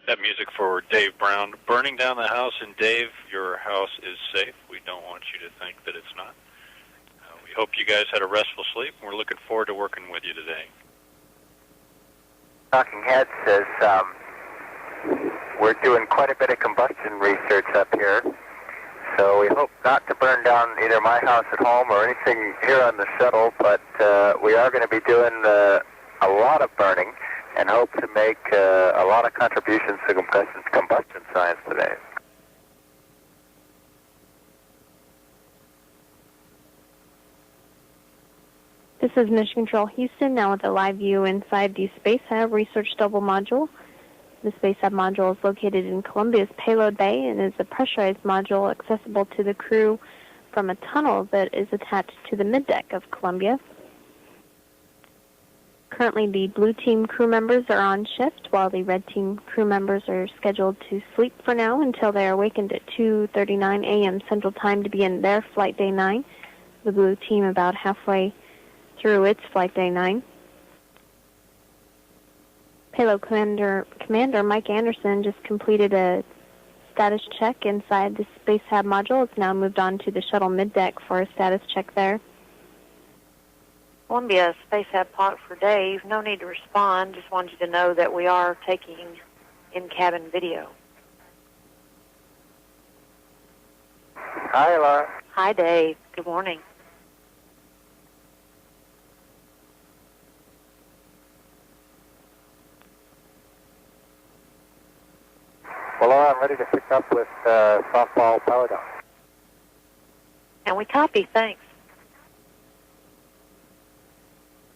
That music for Dave Brown. Burning down the house, and Dave, your house is safe. We don't want you to think that it's not. We hope you guys had a restful sleep, and we're looking forward to working with you today. Talking Head says we're doing quite a bit of combustion research up here, so we hope not to burn down either my house at home or anything here on the shuttle, but we are going to be doing a lot of burning and hope to make a lot of contributions to combustion science today. This is Mission Control Houston, now with a live view inside the Space Hub Research Double Module. The Space Hub module is located in Columbia's payload bay and is a pressurized module accessible to the crew from a tunnel that is attached to the middeck of Columbia. Currently, the blue team crew members are on shift, while the red team crew members are scheduled to sleep for now until they are awakened at 2:39 a.m. Central Time to begin their Flight Day 9. The blue team about halfway through its Flight Day 9. Payload Commander Mike Anderson just completed a status check inside the Space Hab module. It's now moved on to the shuttle middeck for a status check there. Columbia Space Hab Pod for Dave. No need to respond. Just wanted you to know that we are taking in-cabin video. Hi, Laura. Hi, Dave. Good morning. Well, Laura, I'm ready to pick up with softball power down. And we copy. Thanks.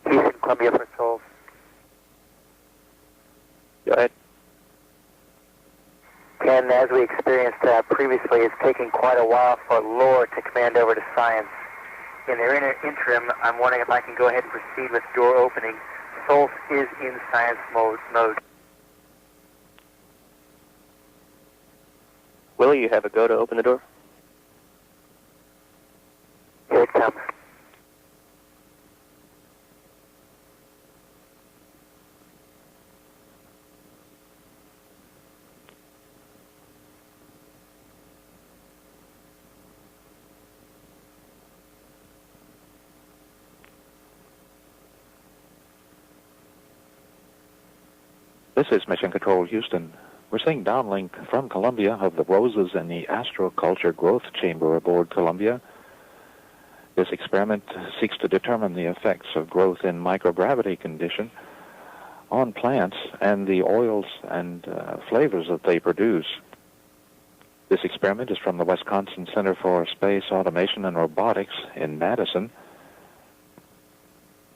Houston, Columbia Patrol. Go ahead. Ken, as we experienced previously, it's taking quite a while for lore to command over to science. In the interim, I'm wondering if I can go ahead and proceed with door opening. Sols is in science mode. Willie, you have a go to open the door? Here it comes. This is Mission Control Houston. We're seeing downlink from Columbia of the roses in the astroculture growth chamber aboard Columbia. This experiment seeks to determine the effects of growth in microgravity condition on plants and the oils and flavors that they produce. This experiment is from the Wisconsin Center for Space Automation and Robotics in Madison.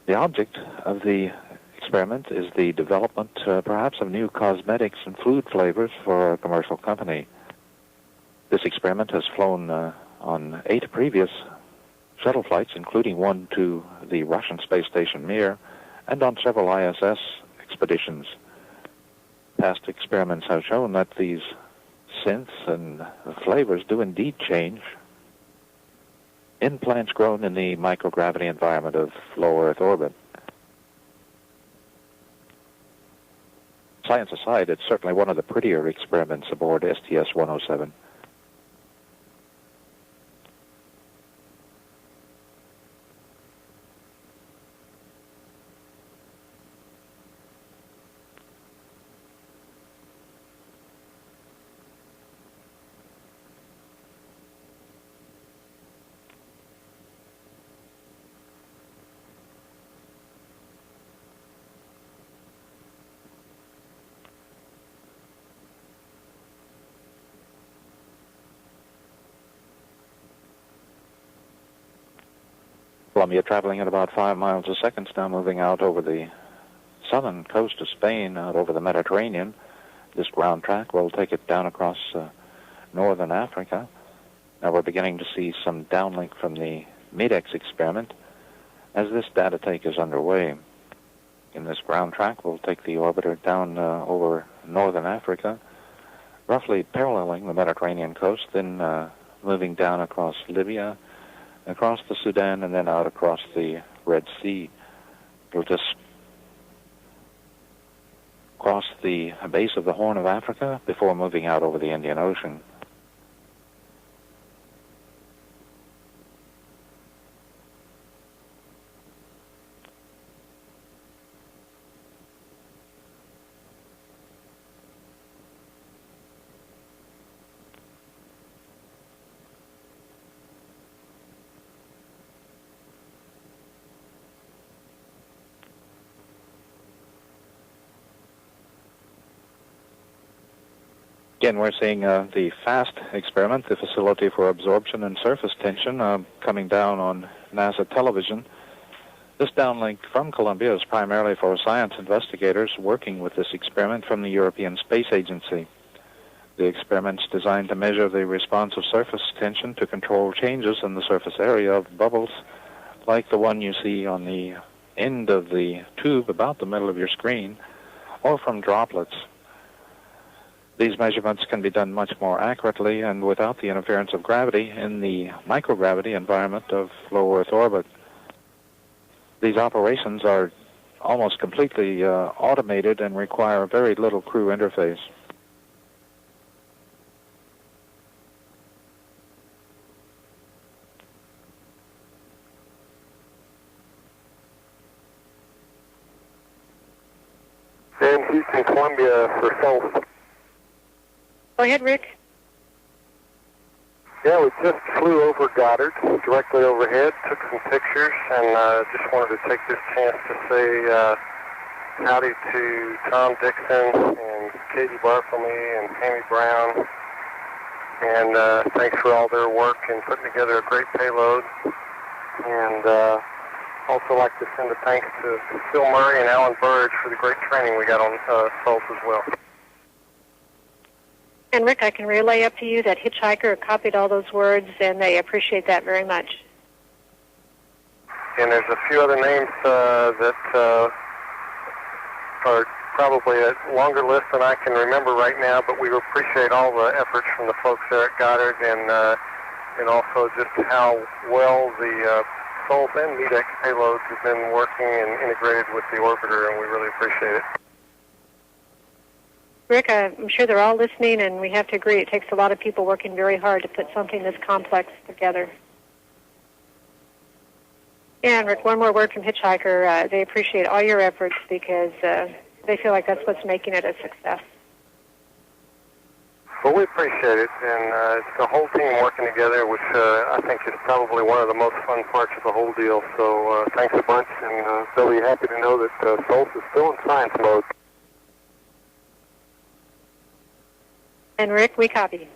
The object of the experiment is the development, perhaps, of new cosmetics and food flavors for a commercial company. This experiment has flown on 8 previous shuttle flights, including one to the Russian space station Mir, and on several ISS expeditions. Past experiments have shown that these scents and flavors do indeed change in plants grown in the microgravity environment of low Earth orbit. Science aside, it's certainly one of the prettier experiments aboard STS-107. Columbia traveling at about 5 miles a second, now moving out over the southern coast of Spain, out over the Mediterranean. This ground track will take it down across northern Africa. Now we're beginning to see some downlink from the MEDEX experiment as this data take is underway. In this ground track, we'll take the orbiter down over northern Africa, roughly paralleling the Mediterranean coast, then moving down across Libya, across the Sudan, and then out across the Red Sea. It'll just cross the base of the Horn of Africa before moving out over the Indian Ocean. Again, we're seeing the FAST experiment, the Facility for Absorption and Surface Tension, coming down on NASA television. This downlink from Columbia is primarily for science investigators working with this experiment from the European Space Agency. The experiment's designed to measure the response of surface tension to control changes in the surface area of bubbles, like the one you see on the end of the tube about the middle of your screen, or from droplets. These measurements can be done much more accurately and without the interference of gravity in the microgravity environment of low Earth orbit. These operations are almost completely automated and require very little crew interface. Dan Houston, Columbia for South. Go ahead, Rick. Yeah, we just flew over Goddard, directly overhead, took some pictures, and just wanted to take this chance to say howdy to Tom Dixon and Katie Bartholomew and Tammy Brown, and thanks for all their work in putting together a great payload. And also like to send a thanks to Phil Murray and Alan Burge for the great training we got on SOLS as well. And Rick, I can relay up to you that Hitchhiker copied all those words, and they appreciate that very much. And there's a few other names that are probably a longer list than I can remember right now, but we appreciate all the efforts from the folks there at Goddard, and also just how well the SOLS and MEDEX payloads have been working and integrated with the orbiter, and we really appreciate it. Rick, I'm sure they're all listening, and we have to agree it takes a lot of people working very hard to put something this complex together. Yeah, and Rick, one more word from Hitchhiker. They appreciate all your efforts because they feel like that's what's making it a success. Well, we appreciate it, and it's the whole team working together, which I think is probably one of the most fun parts of the whole deal. So thanks a bunch, and they'll be happy to know that SOLS is still in science mode. And Rick, we copy.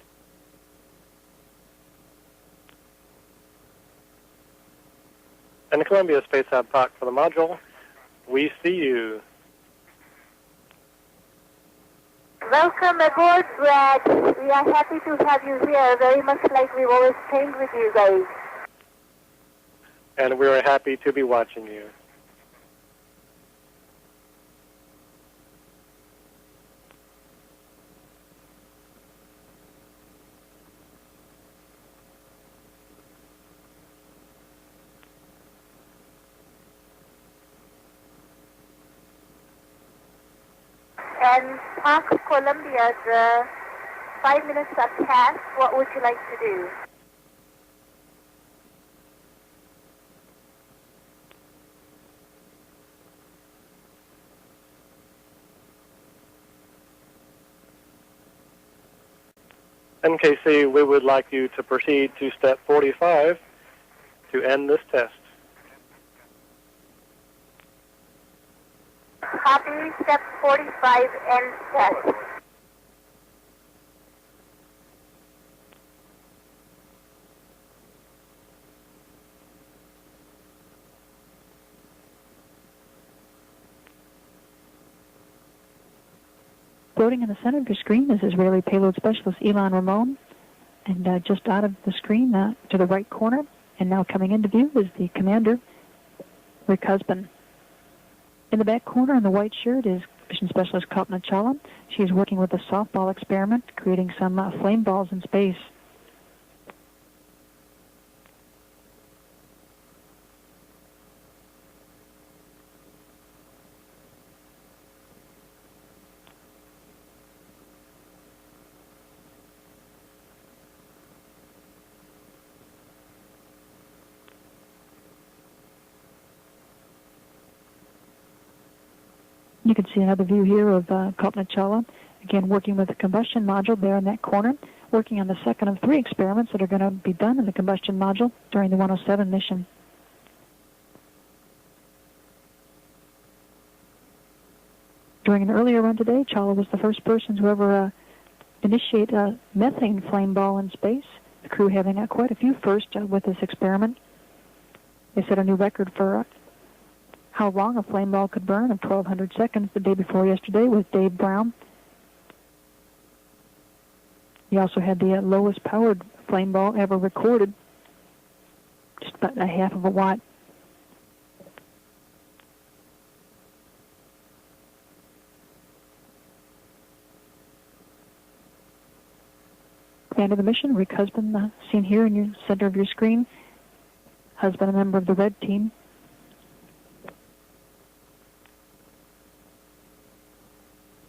And the Columbia Space Lab talk for the module. We see you. Welcome aboard, Brad. We are happy to have you here, very much like we've always trained with you guys. And we are happy to be watching you. And Park Columbia, the 5 minutes are past. What would you like to do? NKC, we would like you to proceed to step 45 to end this test. Copy, step 45, end test. Floating in the center of your screen is Israeli payload specialist Ilan Ramon, and just out of the screen to the right corner, and now coming into view is the commander, Rick Husband. In the back corner in the white shirt is mission specialist Kalpana Chawla. She is working with a softball experiment, creating some flame balls in space. You can see another view here of Chala, again working with the combustion module there in that corner, working on the second of 3 experiments that are going to be done in the combustion module during the 107 mission. During an earlier run today, Chala was the first person to ever initiate a methane flame ball in space, the crew having quite a few firsts with this experiment. They set a new record for how long a flame ball could burn of 1,200 seconds the day before yesterday with Dave Brown. He also had the lowest powered flame ball ever recorded, just about 1/2 of a watt. Commander of the mission, Rick Husband, seen here in your center of your screen. Husband, a member of the red team.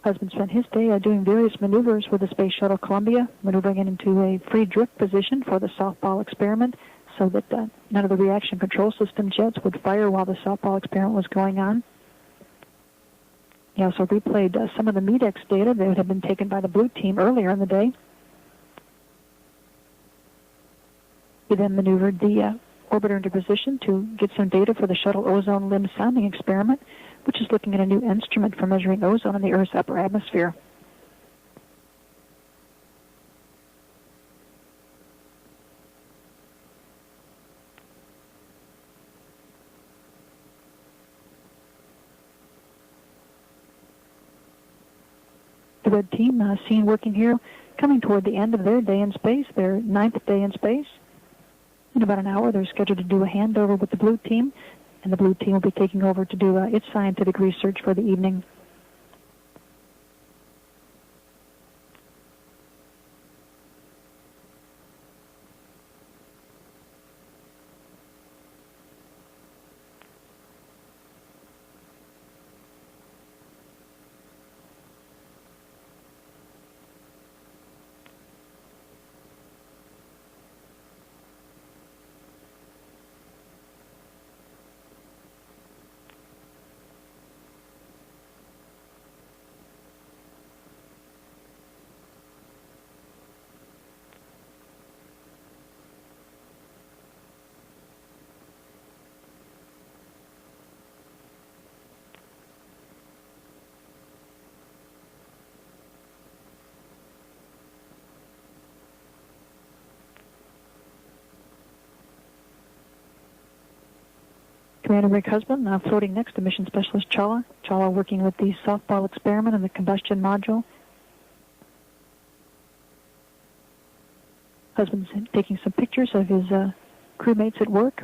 Husband spent his day doing various maneuvers with the Space Shuttle Columbia, maneuvering it into a free drift position for the softball experiment so that none of the reaction control system jets would fire while the softball experiment was going on. He also replayed some of the MEDEX data that had been taken by the blue team earlier in the day. He then maneuvered the orbiter into position to get some data for the shuttle ozone limb sounding experiment, which is looking at a new instrument for measuring ozone in the Earth's upper atmosphere. The red team seen working here, coming toward the end of their day in space, their 9th day in space. In about an hour, they're scheduled to do a handover with the blue team, and the blue team will be taking over to do its scientific research for the evening. Commander Rick Husband, floating next to Mission Specialist Chala. Chala working with the softball experiment and the combustion module. Husband's taking some pictures of his crewmates at work.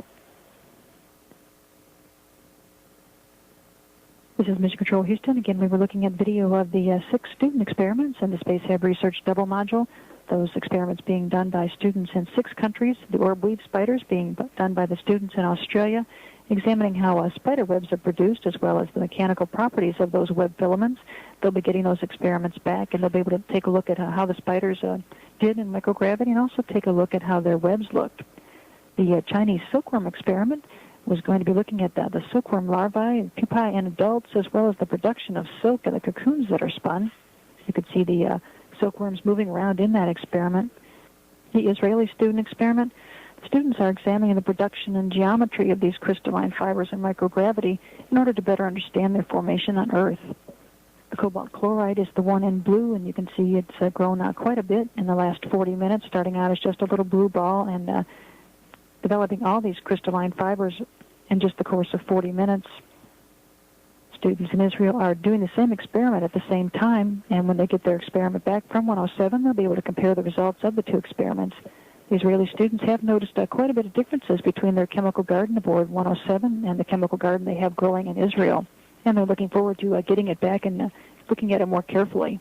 This is Mission Control Houston. Again, we were looking at video of the 6 student experiments in the Space Hab Research Double Module. Those experiments being done by students in 6 countries. The orb weave spiders being done by the students in Australia, examining how spider webs are produced as well as the mechanical properties of those web filaments. They'll be getting those experiments back, and they'll be able to take a look at how the spiders did in microgravity and also take a look at how their webs looked. The Chinese silkworm experiment was going to be looking at the silkworm larvae, pupae, and adults, as well as the production of silk and the cocoons that are spun. You could see the silkworms moving around in that experiment. The Israeli student experiment, students are examining the production and geometry of these crystalline fibers in microgravity in order to better understand their formation on Earth. The cobalt chloride is the one in blue, and you can see it's grown out quite a bit in the last 40 minutes, starting out as just a little blue ball and developing all these crystalline fibers in just the course of 40 minutes. Students in Israel are doing the same experiment at the same time, and when they get their experiment back from 107, they'll be able to compare the results of the 2 experiments. The Israeli students have noticed quite a bit of differences between their chemical garden aboard 107 and the chemical garden they have growing in Israel, and they're looking forward to getting it back and looking at it more carefully.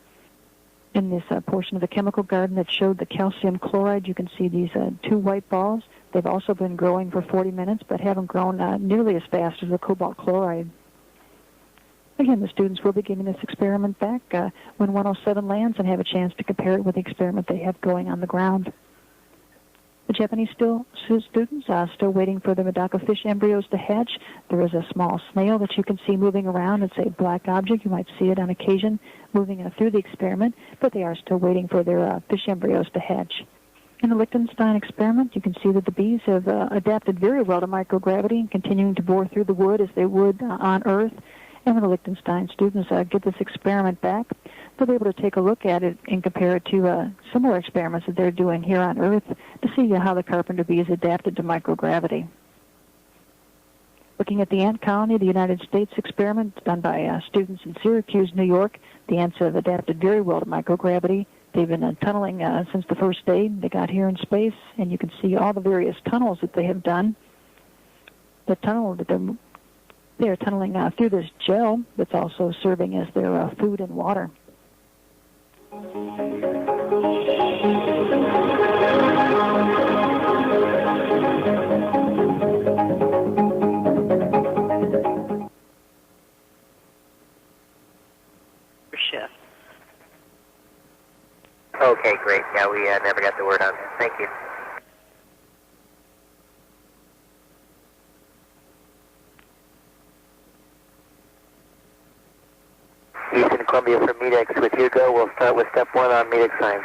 In this portion of the chemical garden that showed the calcium chloride, you can see these 2 white balls. They've also been growing for 40 minutes, but haven't grown nearly as fast as the cobalt chloride. Again, the students will be getting this experiment back when 107 lands and have a chance to compare it with the experiment they have going on the ground. The Japanese students are still waiting for the Medaka fish embryos to hatch. There is a small snail that you can see moving around. It's a black object. You might see it on occasion moving through the experiment, but they are still waiting for their fish embryos to hatch. In the Liechtenstein experiment, you can see that the bees have adapted very well to microgravity, continuing to bore through the wood as they would on Earth. And when the Liechtenstein students get this experiment back, they'll be able to take a look at it and compare it to similar experiments that they're doing here on Earth to see how the carpenter bee is adapted to microgravity. Looking at the ant colony, the United States experiment done by students in Syracuse, New York, the ants have adapted very well to microgravity. They've been tunneling since the first day they got here in space, and you can see all the various tunnels that they have done. The tunnel that they're tunneling through this gel that's also serving as their food and water. Shift. Okay, great. Yeah, we never got the word on. Thank you. Eastern Columbia for MEDEX with Hugo. We'll start with step 1 on MEDEX signs.